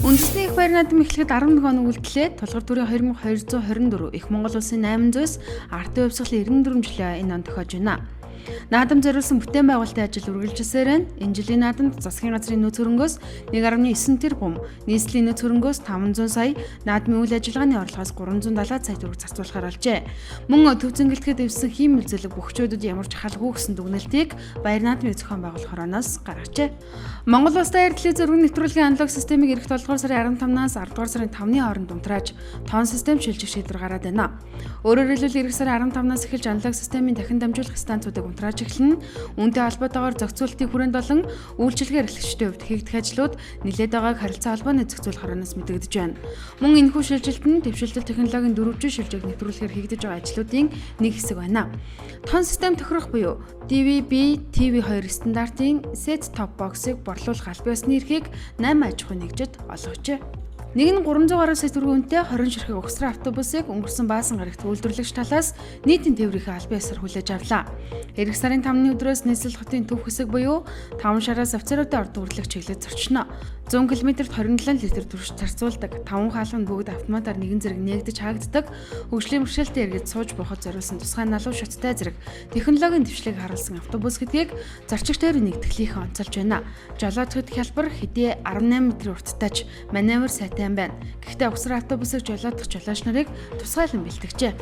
Үндэсний их баяр наадам эхлэхэд 11 хоног үлдлээ. Тулгар төрийн 2224 их Монгол улсын 800-с ардын хувьсгал 94 жилийн энэ он тохиож байна. Наадам зориулсан бүтээн байгуулалтын ажил үргэлжилсээр байна. Энэ жилийн наадамд засгийн газрын нөөц хөрөнгөөс 1.9 тэрбум, нийслэлийн нөөц хөрөнгөөс 500 сая, наадмын үйл ажиллагааны орлогоос 370 сая төгрөг зарцуулахаар болжээ. Мөн төв зингэлдэхэд дэвсэн хийм мэдээлэл бүхчүүдэд ямар ч халгүй гэсэн дүгнэлтийг баяр наадмын зохион байгуулах хороноос гаргажээ. Монгол улстай эрдлийн зөргөн нэвтрүүлгийн аналог системийг эх 7 дугаар сарын 15-наас 10 дугаар сарын 5-ны хооронд унтрааж, тоон систем шилжих шийдвэр гараад байна. Өөрөөр хэлбэл эх сарын 15-наас эхэлж аналог системийн дахин дамжуулах станцуудыг унтрааж эхэлнэ. Үүнтэй холбоотойгоор зохицуултын хүрээнд болон үйлчилгээ эрхлэгчдийн хувьд хийгдэх ажлууд нэлээд байгааг харилцаа холбооны зохицуулах хороноос мэдэгдэж байна. Мөн энэхүү шилжилт нь дэвшилтэл технологийн дөрвөж шилжээг нэвтрүүлэхээр хийгдэж байгаа ажлуудын нэг хэсэг байна. Тоон систем тохирох буюу DVB TV2 стандартын set top box-ыг борлуулах аль биесны эрхийг 8 аж ахуйн нэгжид олгожээ. Нэг нь 300 гаруй сая төгрөгийн үнэтэй 20 ширхэг угсран автобусыг өнгөрсөн баасан гарагт үйлдвэрлэгч талаас нийтийн тээврийнхээ аль биесээр хүлээж авлаа. Эх сарын 5-ны өдрөөс нийслэл хотын төв хэсэг буюу 5 шараас офицеруудын орд үрлэх чиглэлд зорчно. 100 км-т 27 литр турш зарцуулдаг 5 хаалганд бүгд автоматар нэгэн зэрэг нээгдэж хаагддаг. Хөгжлийн бэрхшээлтэй эргээд сууж буухад зориулсан тусгай налуу шаттай зэрэг технологийн дэвшлиг харуулсан автобус гэдгийг зорчигч тойрон нэгтгэхлийнхэн онцолж байна. Жолоодоход хялбар хэдий 18 м урттайч маневр сайтай байна. Гэхдээ угсран автобусыг жолоодох жолооч нарыг тусгайлан бэлтгэжээ.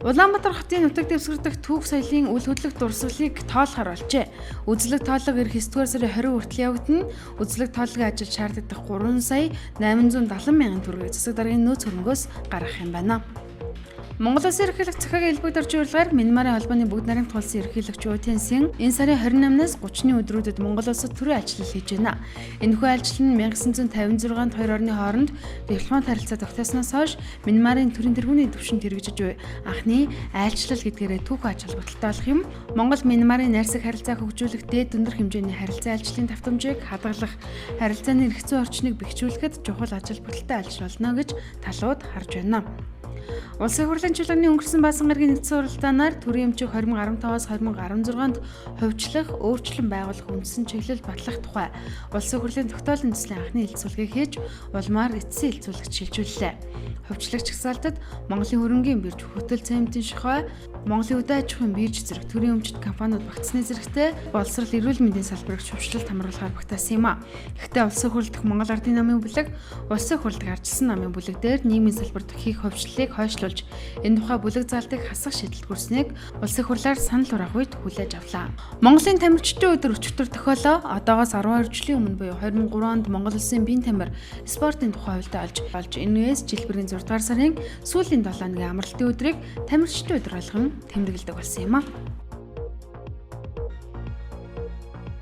Улаанбаатар хотын нутаг дэвсгэрдэх түүх соёлын үл хөдлөх дурсгалыг тоолохоор болжээ. Үзлэг тоолго ирэх 9 дугаар сарын 20 хүртэл явагдана. Үзлэг тоолгын ажил шаарддаг 3 сая 870 мянган төгрөгийг засаг даргын нөөц хөрөнгөөс гаргах юм байна. Монгол Улсын ерөнхийлөгч захиагийн элбэгдэрч урилгаар Мянмарын холбооны бүгд найрамд тулсан ерөнхийлөгч У Тянь-син энэ сарын 28-наас 30-ны өдрүүдэд Монгол улсад төрийн альчлал хийж байна. Энэхүү альчлал нь 1956-нд хоёр орны хооронд дипломат харилцаа тогтоосноос хойш Мянмарын төрийн тэргүүний түвшинд хэрэгжиж буй анхны альчлал гэдгээрээ түүх ач холбогдолтой болох юм. Монгол Мянмарын найрсаг харилцааг хөгжүүлэх дээд өндөр хэмжээний харилцаа альчлалын давтамжийг хадгалах, харилцааны эрх зүйн орчныг бэхжүүлэхэд чухал ач холбогдолтой альчлал болно гэж талууд харж байна. Улсын хурлын чуулганы өнгөрсөн баасан гарагийн нэгдсэн уралдаанаар төрийн эмчийг 2015-аас 2016-нд хувьчлах, өөрчлөн байгуулах үндсэн чиглэл батлах тухай улсын хурлын тогтоолын төслийн анхны хэлэлцүүлгийг хийж улмаар эцсийн хэлэлцүүлэгт шилжүүллээ. Хувьчлагч хязгаалтад Монголын хөрөнгийн бирж, хөтөл цементийн шохой, Монголын үдэ аж ахуйн бирж зэрэг төрийн өмчит компаниуд багтсны зэрэгтэй боловсрол эрүүл мэндийн салбарыг шүвшлэлт хамруулахаар багтаасан юм а. Гэхдээ улсын хурл дахь Монгол Ардын намын бүлэг, улсын хурл дахь ардчилсан намын бүлэг дээр нийгмийн салбарт хийх хувьчлалыг хойшлуулж, энэ тухай бүлэг заалтыг хасах шийдэлт хүрснийг улсын хурлаар санал хураах үед хүлээж авлаа. Монголын тамирчдын өдөр өчигдөр тохиолоо одоогоос 12 жилийн өмнө буюу 2003 онд Монгол улсын биеийн тамир спортын тухай хуульд олж энэс жилбэрийн 6 дугаар сарын сүүлийн 7 өдрийн амралтын өдрийг тамирчдын өдөр болгон тэмдэглэдэг болсон юм а.